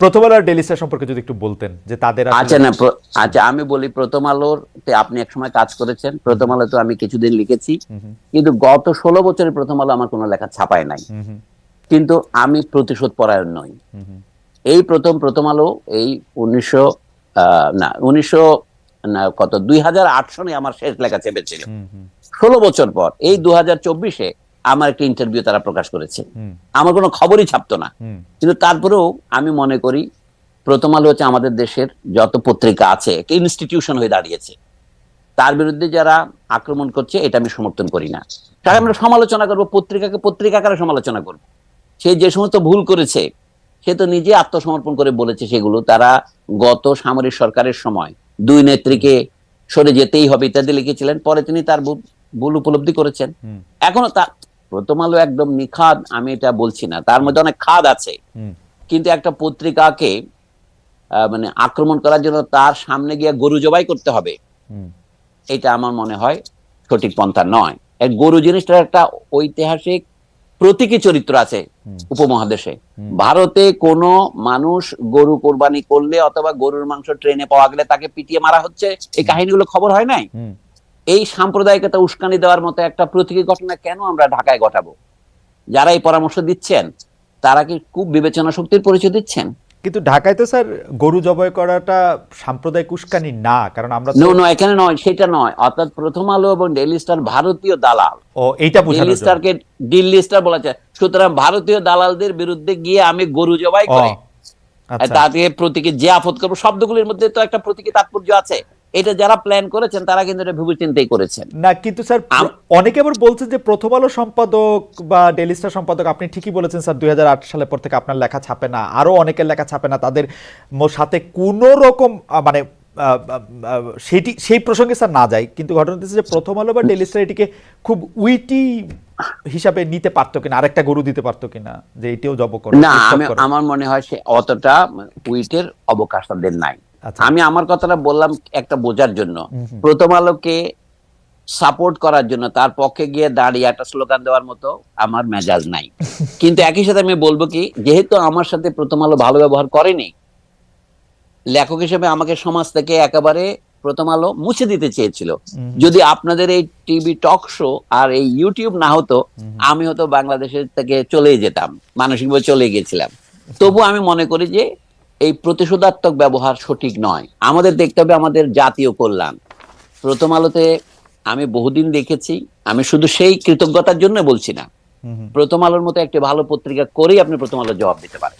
প্রথম আলো আর daily star সম্পর্কে যদি একটু বলতেন যে তাদের আচ্ছা না আচ্ছা আমি বলি, প্রথম আলোতে আপনি একসময় কাজ করেছেন, প্রথম আলো তো আমি কিছুদিন লিখেছি, কিন্তু গত 16 বছরে প্রথম আলো আমার কোনো লেখা ছাপায় নাই। কিন্তু আমি প্রতিশোধ পরায়ণ নই। এই প্রথম আলো এই 1900 না 1900 না কত 2008 সনে আমার শেষ লেখা চেপেছিল। 16 বছর পর এই 2024-এ আমার একটা ইন্টারভিউ তারা প্রকাশ করেছে। আমার কোনো খবরই ছাপতো না, কিন্তু তারপরেও আমি মনে করি প্রথম আলো হচ্ছে আমাদের দেশের যত পত্রিকা আছে একটা ইনস্টিটিউশন হয়ে দাঁড়িয়েছে। তার বিরুদ্ধে যারা আক্রমণ করছে এটা আমি সমর্থন করি না। তাই আমরা সমালোচনা করবো, পত্রিকাকে পত্রিকাকারে সমালোচনা করবো। সে যে সমস্ত ভুল করেছে সে তো নিজে আত্মসমর্পণ করে বলেছে সেগুলো। তারা গত সামরিক সরকারের সময় দুই নেত্রীকে সরে যেতেই হবে ইত্যাদি লিখেছিলেন, পরে তিনি তার ভুল উপলব্ধি করেছেন। এখনো তা প্রথম আলো একদম নিখাদ আমি এটা বলছি না, তার মধ্যে অনেক খাদ আছে, কিন্তু একটা পত্রিকাকে মানে আক্রমণ করার জন্য তার সামনে গিয়ে গরু জবাই করতে হবে, এটা আমার মনে হয় সঠিক পন্থা নয়। গরু জিনিসটার একটা ঐতিহাসিক প্রতীকী চরিত্র আছে উপমহাদেশে। ভারতে কোনো মানুষ গরু কোরবানি করলে অথবা গরুর মাংস ট্রেনে পাওয়া গেলে তাকে পিটিয়ে মারা হচ্ছে, এই কাহিনীগুলো খবর হয় নাই। এই সাম্প্রদায়িকতা উস্কানি দেওয়ার মতো একটা প্রতীকী ঘটনা কেন আমরা ঢাকায় ঘটাবো? যারা এই পরামর্শ দিচ্ছেন তারা কি খুব বিবেচনা শক্তির পরিচয় দিচ্ছেন? কিন্তু ঢাকায় তো স্যার গরু জবাই করাটা সাম্প্রদায়িক উস্কানি না, কারণ আমরা এখানে নয়, সেটা নয়। অর্থাৎ প্রথম আলো এবং ডেইলি স্টার ভারতীয় দালাল। এইটা ডেইলি স্টারকে দিল্লি স্টার বলা যায়, সুতরাং ভারতীয় দালালদের বিরুদ্ধে গিয়ে আমি গরু জবাই করে তাকে প্রতীকী যে আপদ করবো, শব্দগুলির মধ্যে তো একটা প্রতীকী তাৎপর্য আছে। এটা যারা প্ল্যান করেছেন তারা কিন্তু এটা ভেবে চিন্তাই করেছেন না। কিন্তু স্যার অনেকে আবার বলছেন যে প্রথম আলো সম্পাদক বা ডেইলি স্টার সম্পাদক, আপনি ঠিকই বলেছেন স্যার, 2008 সালের পর থেকে আপনার লেখা ছাপে না, আরো অনেকের লেখা ছাপে না, তাদের সাথে কোনো রকম মানে সেই প্রসঙ্গে স্যার না যায়। কিন্তু ঘটনা হচ্ছে যে প্রথম আলো বা ডেইলি স্টার এটিকে খুব উইটি হিসাবে নিতে পারতো কিনা, আরেকটা গরু দিতে পারতো কিনা যে এটিও জব করে না। আমার মনে হয় সে অতটা উইটের অবকাশ তাদের নাই। আমি আমার কথাটা বললাম একটা বোঝার জন্য, প্রথম আলোকে সাপোর্ট করার জন্য তার পক্ষে গিয়ে দাঁড়িয়ে একটা স্লোগান দেওয়ার মতো আমার মেজাজ নাই। কিন্তু একই সাথে আমি বলবো কি, যেহেতু আমার সাথে প্রথম আলো ভালো ব্যবহার করেনি, লেখক হিসেবে আমাকে সমাজ থেকে একেবারে প্রথম আলো মুছে দিতে চেয়েছিল। যদি আপনাদের এই টিভি টক শো আর এই ইউটিউব না হতো, আমি হয়তো বাংলাদেশের থেকে চলেই যেতাম, মানসিকভাবে চলে গিয়েছিলাম। তবু আমি মনে করি যে এই প্রতিশোধাত্মক ব্যবহার সঠিক নয়। আমাদের দেখতে হবে আমাদের জাতীয় কল্যাণ। প্রথম আলোতে আমি বহুদিন দেখেছি, আমি শুধু সেই কৃতজ্ঞতার জন্য বলছি না, প্রথম আলোর মতো একটি ভালো পত্রিকা করেই আপনি প্রথম আলোর জবাব দিতে পারেন।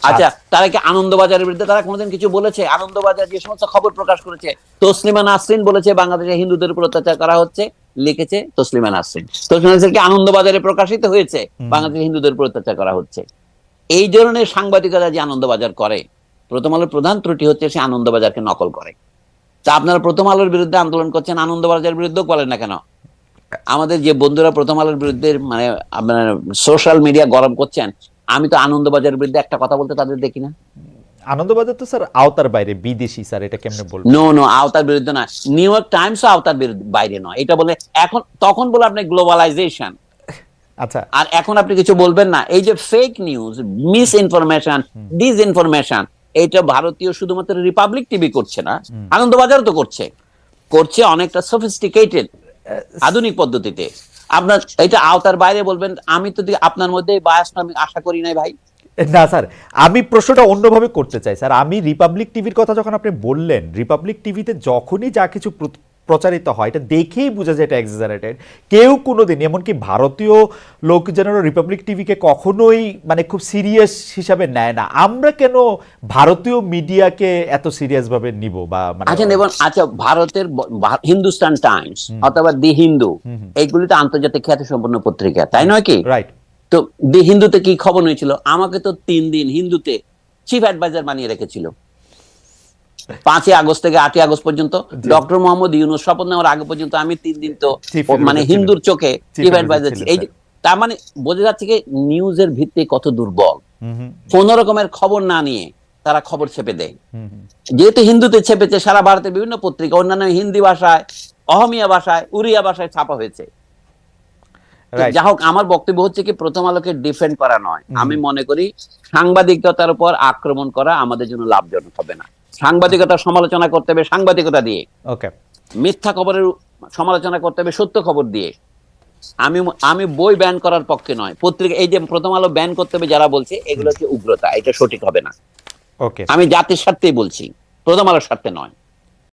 আচ্ছা, তারা কি আনন্দবাজারের বিরুদ্ধে তারা কোনোদিন কিছু বলেছে? আনন্দবাজার যে সমস্ত খবর প্রকাশ করেছে, তসলিমা নাসরিন বলেছে বাংলাদেশে হিন্দুদের উপর অত্যাচার করা হচ্ছে, লিখেছে তসলিমা নাসরিন। তসলিমা নাসরিন কি আনন্দবাজারে প্রকাশিত হয়েছে বাংলাদেশে হিন্দুদের উপর অত্যাচার করা হচ্ছে? এই ধরনের সাংবাদিকতা যে আনন্দবাজার করে, প্রথম আলোর প্রধান ত্রুটি হচ্ছে সে আনন্দবাজারকে নকল করে। তা আপনারা প্রথম আলোর বিরুদ্ধে আন্দোলন করছেন, আনন্দবাজারের বিরুদ্ধেও বলেন না কেন? আমাদের যে বন্ধুরা প্রথম আলোর বিরুদ্ধে মানে আপনার সোশ্যাল মিডিয়া গরম করছেন, আমি তো আনন্দবাজারের বিরুদ্ধে একটা কথা বলতে তাদের দেখি না। আনন্দবাজার তো স্যার আওতার বাইরে, বিদেশি স্যার, এটা কেমনে বলবো? নো আওতার বিরুদ্ধে না, নিউ ইয়র্ক টাইমসও আওতার বাইরে নয়। এটা বলে এখন তখন বলে আপনি গ্লোবালাইজেশন। আচ্ছা, আর এখন আপনি কিছু বলবেন না। এই যে fake news, misinformation, disinformation, এটা ভারতীয় শুধুমাত্র রিপাবলিক টিভি করছে না, আনন্দবাজার তো করছে অনেকটা সফিস্টিকেটেড আধুনিক পদ্ধতিতে। আপনার এটা আওতার বাইরে বলবেন, আমি তো আপনার মধ্যে বায়াসটা আমি আশা করি নাই ভাই। না স্যার, আমি প্রশ্নটা অন্যভাবে করতে চাই স্যার। আমি রিপাবলিক টিভির কথা যখন আপনি বললেন, রিপাবলিক টিভিতে যখনই যা কিছু প্রচারিত হয় এটা দেখেই বোঝা যায় এটা এক্সাজারেটেড। কেউ কোনোদিন, এমনকি ভারতীয় লোকজনেরও রিপাবলিক টিভিকে কখনোই মানে খুব সিরিয়াস হিসাবে নেয় না। আমরা কেন ভারতীয় মিডিয়াকে এত সিরিয়াস ভাবে নিব? বা আচ্ছা, ভারতের হিন্দুস্তান টাইমস অথবা দি হিন্দু, এইগুলি তো আন্তর্জাতিক খ্যাতি সম্পন্ন পত্রিকা, তাই নয় কি? রাইট। তো দি হিন্দুতে কি খবর হয়েছিল? আমাকে তো 3 দিন হিন্দুতে চিফ অ্যাডভাইজার বানিয়ে রেখেছিল, 5 আগস্ট থেকে 8 আগস্ট পর্যন্ত। ডক্টর মোহাম্মদ ইউনূস শপথ নেওয়ার আগে পর্যন্ত আমি 3 দিন তো মানে হিন্দুর চোখে চিফ অ্যাডভাইজার ছিল। এই তার মানে বোঝা যাচ্ছে কি নিউজের ভিত্তি কত দুর্বল। কোন রকমের খবর না নিয়ে তারা খবর ছেপে দেয়। যেহেতু হিন্দুতে ছেপেছে, সারা ভারতের বিভিন্ন পত্রিকা অন্যান্য হিন্দি ভাষায়, অহমিয়া ভাষায়, উড়িয়া ভাষায় ছাপা হয়েছে। Right. যা হোক, আমার বক্তব্য হচ্ছে কি, প্রথম আলোকে ডিফেন্ড করা নয়। আমি মনে করি সাংবাদিকতার উপর আক্রমণ করা আমাদের জন্য লাভজনক হবে না। সাংবাদিকতার সমালোচনা করতে হবে সাংবাদিকতা দিয়ে, ওকে, মিথ্যা খবরের সমালোচনা করতে হবে সত্য খবর দিয়ে। আমি বই ব্যান করার পক্ষে নয়, পত্রিকা এই যে প্রথম আলো ব্যান করতে হবে যারা বলছে, এগুলো হচ্ছে উগ্রতা, এটা সঠিক হবে না। ওকে। আমি জাতির স্বার্থেই বলছি, প্রথম আলোর স্বার্থে নয়।